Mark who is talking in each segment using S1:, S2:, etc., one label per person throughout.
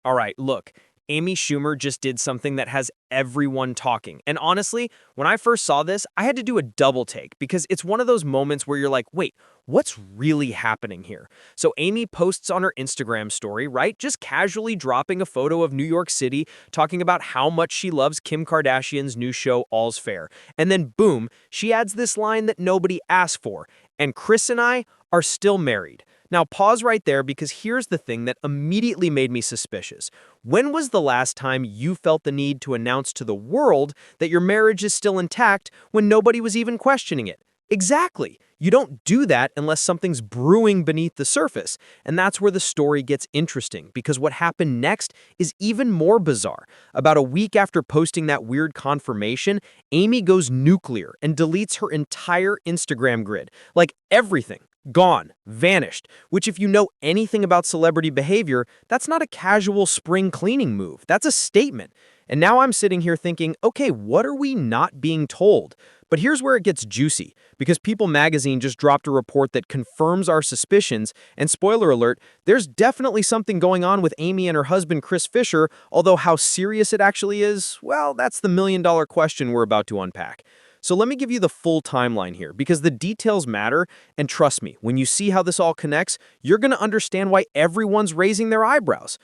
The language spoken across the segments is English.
S1: All right, look, Amy Schumer just did something that has everyone talking. And honestly, when I first saw this, I had to do a double take because it's one of those moments where you're like, wait, what's really happening here? So Amy posts on her Instagram story, right? Just casually dropping a photo of New York City, talking about how much she loves Kim Kardashian's new show, All's Fair. And then boom, she adds this line that nobody asked for. And Chris and I are still married. Now, pause right there because here's the thing that immediately made me suspicious. When was the last time you felt the need to announce to the world that your marriage is still intact when nobody was even questioning it? Exactly. You don't do that unless something's brewing beneath the surface. And that's where the story gets interesting because what happened next is even more bizarre. About a week after posting that weird confirmation, Amy goes nuclear and deletes her entire Instagram grid. Like everything. Gone, vanished, which if you know anything about celebrity behavior, that's not a casual spring cleaning move. That's a statement. And now I'm sitting here thinking, okay, what are we not being told? But here's where it gets juicy, because People magazine just dropped a report that confirms our suspicions, and spoiler alert, there's definitely something going on with Amy and her husband Chris Fischer, although how serious it actually is, well, that's the million-dollar question we're about to unpack. So let me give you the full timeline here, because the details matter, and trust me, when you see how this all connects, you're going to understand why everyone's raising their eyebrows.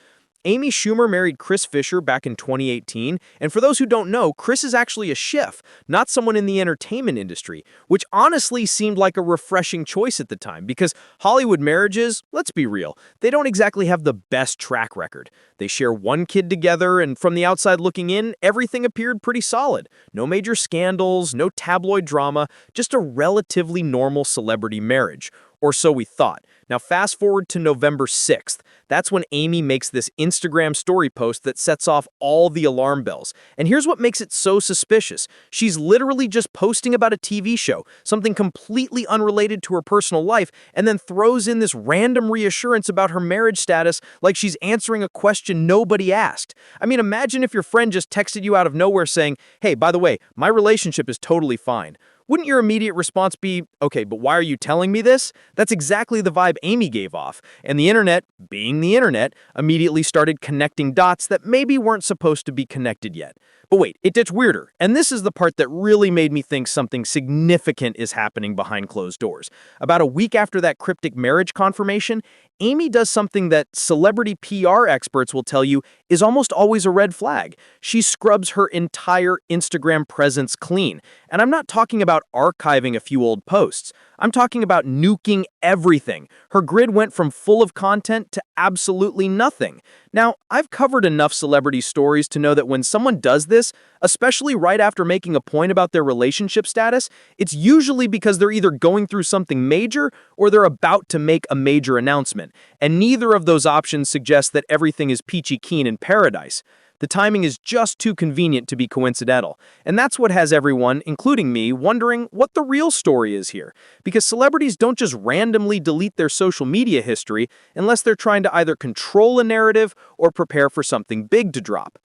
S1: Amy Schumer married Chris Fischer back in 2018, and for those who don't know, Chris is actually a chef, not someone in the entertainment industry, which honestly seemed like a refreshing choice at the time, because Hollywood marriages, let's be real, they don't exactly have the best track record. They share one kid together, and from the outside looking in, everything appeared pretty solid. No major scandals, no tabloid drama, just a relatively normal celebrity marriage. Or so we thought. Now fast forward to November 6th. That's when Amy makes this Instagram story post that sets off all the alarm bells. And here's what makes it so suspicious. She's literally just posting about a TV show, something completely unrelated to her personal life, and then throws in this random reassurance about her marriage status like she's answering a question nobody asked. I mean, imagine if your friend just texted you out of nowhere saying, "Hey, by the way, my relationship is totally fine." Wouldn't your immediate response be, okay, but why are you telling me this? That's exactly the vibe Amy gave off. And the internet, being the internet, immediately started connecting dots that maybe weren't supposed to be connected yet. But wait, it gets weirder. And this is the part that really made me think something significant is happening behind closed doors. About a week after that cryptic marriage confirmation, Amy does something that celebrity PR experts will tell you is almost always a red flag. She scrubs her entire Instagram presence clean. And I'm not talking about archiving a few old posts. I'm talking about nuking everything. Her grid went from full of content to absolutely nothing. Now, I've covered enough celebrity stories to know that when someone does this, especially right after making a point about their relationship status, it's usually because they're either going through something major or they're about to make a major announcement. And neither of those options suggests that everything is peachy keen in paradise. The timing is just too convenient to be coincidental. And that's what has everyone, including me, wondering what the real story is here. Because celebrities don't just randomly delete their social media history unless they're trying to either control a narrative or prepare for something big to drop.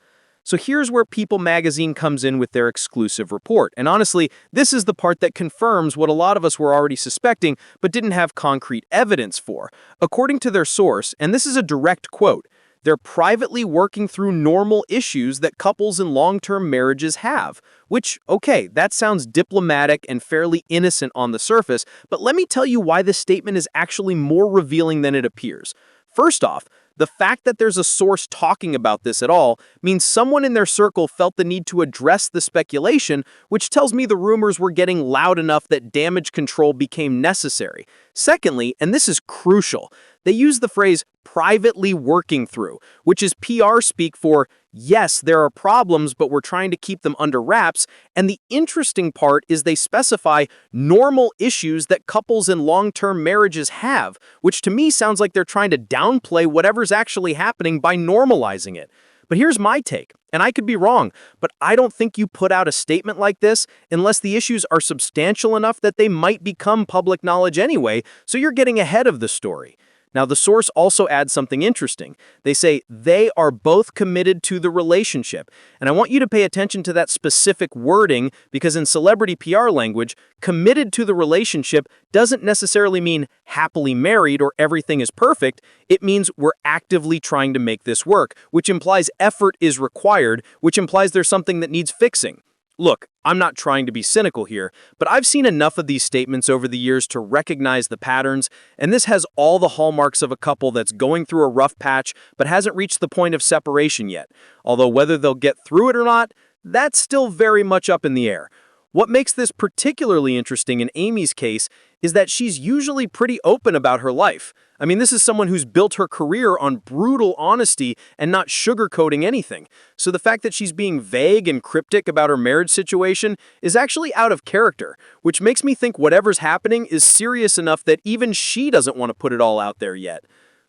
S1: So here's where People magazine comes in with their exclusive report. And honestly, this is the part that confirms what a lot of us were already suspecting but didn't have concrete evidence for. According to their source, and this is a direct quote, they're privately working through normal issues that couples in long-term marriages have. Which, okay, that sounds diplomatic and fairly innocent on the surface, but let me tell you why this statement is actually more revealing than it appears. First off, the fact that there's a source talking about this at all means someone in their circle felt the need to address the speculation, which tells me the rumors were getting loud enough that damage control became necessary. Secondly, and this is crucial, they use the phrase privately working through, which is PR speak for, yes, there are problems, but we're trying to keep them under wraps. And the interesting part is they specify normal issues that couples in long-term marriages have, which to me sounds like they're trying to downplay whatever's actually happening by normalizing it. But here's my take, and I could be wrong, but I don't think you put out a statement like this unless the issues are substantial enough that they might become public knowledge anyway, so you're getting ahead of the story.
S2: Now, the source also adds something interesting. They say they are both committed to the relationship. And I want you to pay attention to that specific wording because in celebrity PR language, committed to the relationship doesn't necessarily mean happily married or everything is perfect. It means we're actively trying to make this work, which implies effort is required, which implies there's something that needs fixing. Look, I'm not trying to be cynical here, but I've seen enough of these statements over the years to recognize the patterns, and this has all the hallmarks of a couple that's going through a rough patch but hasn't reached the point of separation yet. Although whether they'll get through it or not, that's still very much up in the air. What makes this particularly interesting in Amy's case is that she's usually pretty open about her life. I mean, this is someone who's built her career on brutal honesty and not sugarcoating anything. So the fact that she's being vague and cryptic about her marriage situation is actually out of character, which makes me think whatever's happening is serious enough that even she doesn't want to put it all out there yet.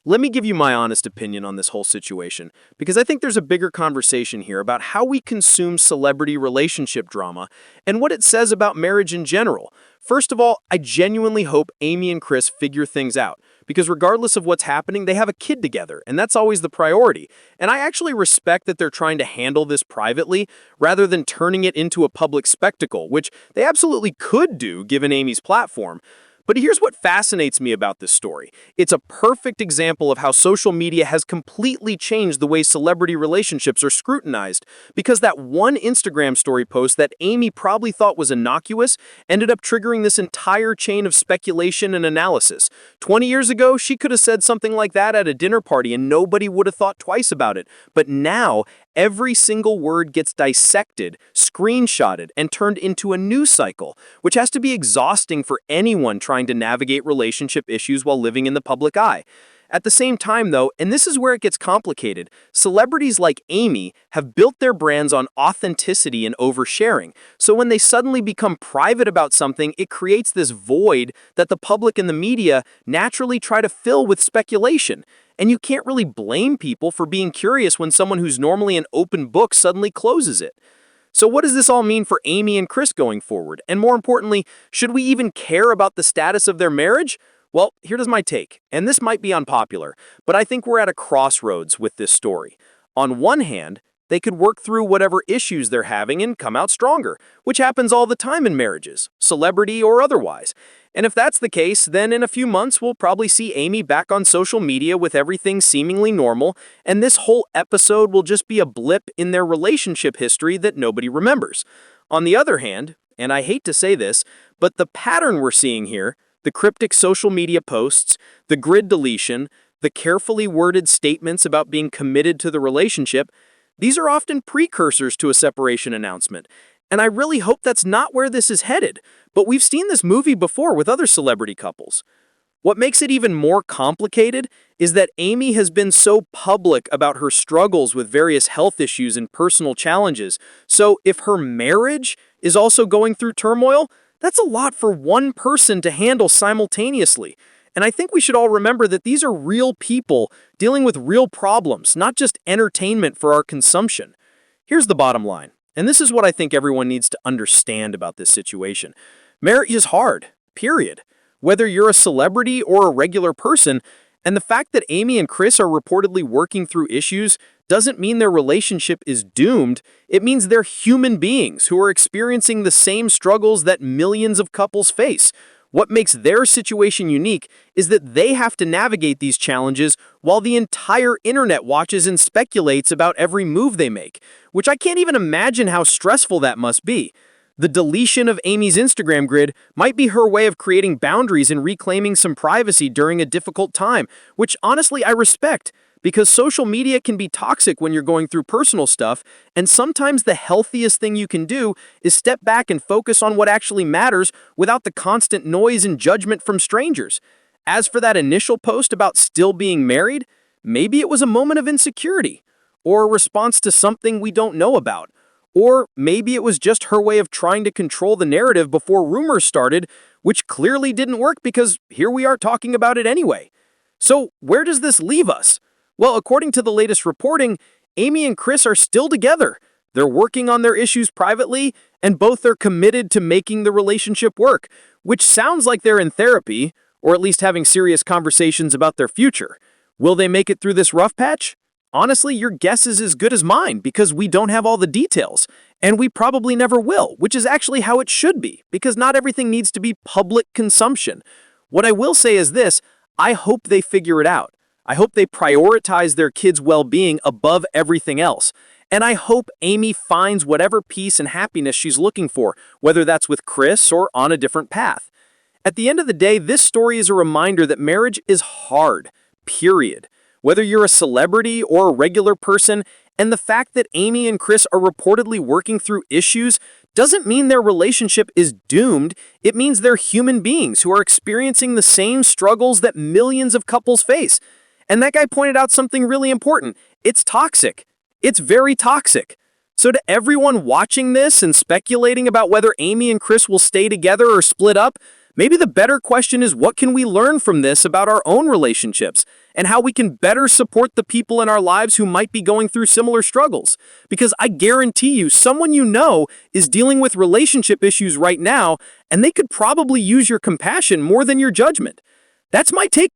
S2: Let me give you my honest opinion on this whole situation, because I think there's a bigger conversation here about how we consume celebrity relationship drama and what it says about marriage in general. First of all, I genuinely hope Amy and Chris figure things out, because regardless of what's happening, they have a kid together, and that's always the priority. And I actually respect that they're trying to handle this privately, rather than turning it into a public spectacle, which they absolutely could do given Amy's platform. But here's what fascinates me about this story. It's a perfect example of how social media has completely changed the way celebrity relationships are scrutinized, because that one Instagram story post that Amy probably thought was innocuous ended up triggering this entire chain of speculation and analysis. 20 years ago, she could have said something like that at a dinner party and nobody would have thought twice about it. But now, every single word gets dissected, screenshotted, and turned into a news cycle, which has to be exhausting for anyone trying to navigate relationship issues while living in the public eye. At the same time, though, and this is where it gets complicated, celebrities like Amy have built their brands on authenticity and oversharing. So when they suddenly become private about something, it creates this void that the public and the media naturally try to fill with speculation. And you can't really blame people for being curious when someone who's normally an open book suddenly closes it. So what does this all mean for Amy and Chris going forward? And more importantly, should we even care about the status of their marriage? Well, here's my take, and this might be unpopular, but I think we're at a crossroads with this story. On one hand, they could work through whatever issues they're having and come out stronger, which happens all the time in marriages, celebrity or otherwise. And if that's the case, then in a few months we'll probably see Amy back on social media with everything seemingly normal, and this whole episode will just be a blip in their relationship history that nobody remembers. On the other hand, and I hate to say this, but the pattern we're seeing here, the cryptic social media posts, the grid deletion, the carefully worded statements about being committed to the relationship, these are often precursors to a separation announcement. And I really hope that's not where this is headed, but we've seen this movie before with other celebrity couples. What makes it even more complicated is that Amy has been so public about her struggles with various health issues and personal challenges. So if her marriage is also going through turmoil, that's a lot for one person to handle simultaneously. And I think we should all remember that these are real people dealing with real problems, not just entertainment for our consumption. Here's the bottom line, and this is what I think everyone needs to understand about this situation. Marriage is hard, period. Whether you're a celebrity or a regular person, and the fact that Amy and Chris are reportedly working through issues doesn't mean their relationship is doomed. It means they're human beings who are experiencing the same struggles that millions of couples face. What makes their situation unique is that they have to navigate these challenges while the entire internet watches and speculates about every move they make, which I can't even imagine how stressful that must be. The deletion of Amy's Instagram grid might be her way of creating boundaries and reclaiming some privacy during a difficult time, which honestly I respect, because social media can be toxic when you're going through personal stuff, and sometimes the healthiest thing you can do is step back and focus on what actually matters without the constant noise and judgment from strangers. As for that initial post about still being married, maybe it was a moment of insecurity, or a response to something we don't know about. Or maybe it was just her way of trying to control the narrative before rumors started, which clearly didn't work because here we are talking about it anyway. So where does this leave us? Well, according to the latest reporting, Amy and Chris are still together. They're working on their issues privately, and both are committed to making the relationship work, which sounds like they're in therapy, or at least having serious conversations about their future. Will they make it through this rough patch? Honestly, your guess is as good as mine because we don't have all the details, and we probably never will, which is actually how it should be, because not everything needs to be public consumption. What I will say is this: I hope they figure it out. I hope they prioritize their kids' well-being above everything else. And I hope Amy finds whatever peace and happiness she's looking for, whether that's with Chris or on a different path. At the end of the day, this story is a reminder that marriage is hard, period. Whether you're a celebrity or a regular person, and the fact that Amy and Chris are reportedly working through issues doesn't mean their relationship is doomed. It means they're human beings who are experiencing the same struggles that millions of couples face. And that guy pointed out something really important. It's toxic. It's very toxic. So to everyone watching this and speculating about whether Amy and Chris will stay together or split up, maybe the better question is, what can we learn from this about our own relationships and how we can better support the people in our lives who might be going through similar struggles? Because I guarantee you, someone you know is dealing with relationship issues right now, and they could probably use your compassion more than your judgment. That's my take